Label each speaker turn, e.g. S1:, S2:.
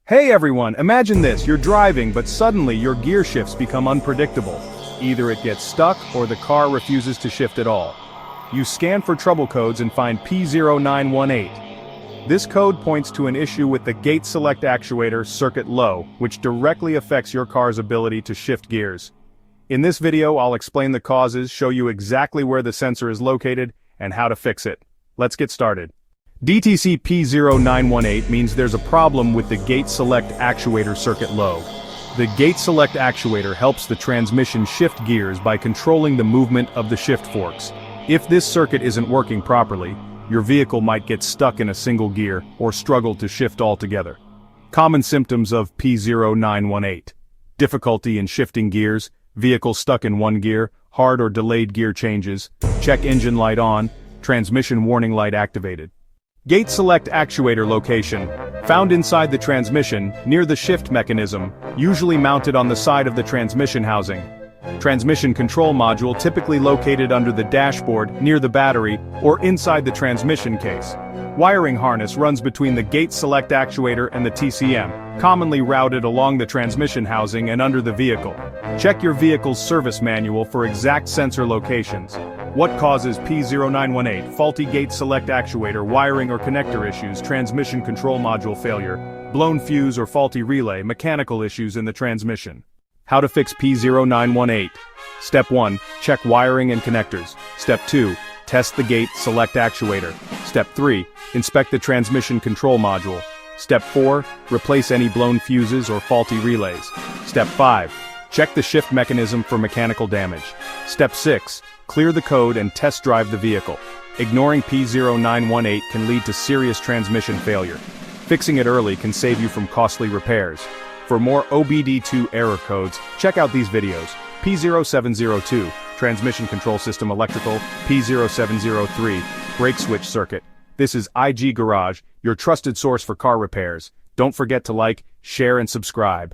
S1: Hey everyone, imagine this, you're driving but suddenly your gear shifts become unpredictable. Either it gets stuck or the car refuses to shift at all. You scan for trouble codes and find P0918. This code points to an issue with the gate select actuator circuit low, which directly affects your car's ability to shift gears. In this video I'll explain the causes, show you exactly where the sensor is located, and how to fix it. Let's get started. DTC P0918 means there's a problem with the gate select actuator circuit low. The gate select actuator helps the transmission shift gears by controlling the movement of the shift forks. If this circuit isn't working properly, your vehicle might get stuck in a single gear or struggle to shift altogether. Common symptoms of P0918: difficulty in shifting gears, vehicle stuck in one gear, hard or delayed gear changes, check engine light on, transmission warning light activated. Gate select actuator location, found inside the transmission, near the shift mechanism, usually mounted on the side of the transmission housing. Transmission control module typically located under the dashboard, near the battery, or inside the transmission case. Wiring harness runs between the gate select actuator and the TCM, commonly routed along the transmission housing and under the vehicle. Check your vehicle's service manual for exact sensor locations. What causes P0918? Faulty gate select actuator, wiring or connector issues, transmission control module failure, blown fuse or faulty relay, mechanical issues in the transmission. How to fix P0918? Step 1. Check wiring and connectors. Step 2. Test the gate select actuator. Step 3. Inspect the transmission control module. Step 4. Replace any blown fuses or faulty relays. Step 5. Check the shift mechanism for mechanical damage. Step 6. Clear the code and test drive the vehicle. Ignoring P0918 can lead to serious transmission failure. Fixing it early can save you from costly repairs. For more OBD-II error codes, check out these videos. P0702, Transmission Control System Electrical, P0703, Brake Switch Circuit. This is IG Garage, your trusted source for car repairs. Don't forget to like, share and subscribe.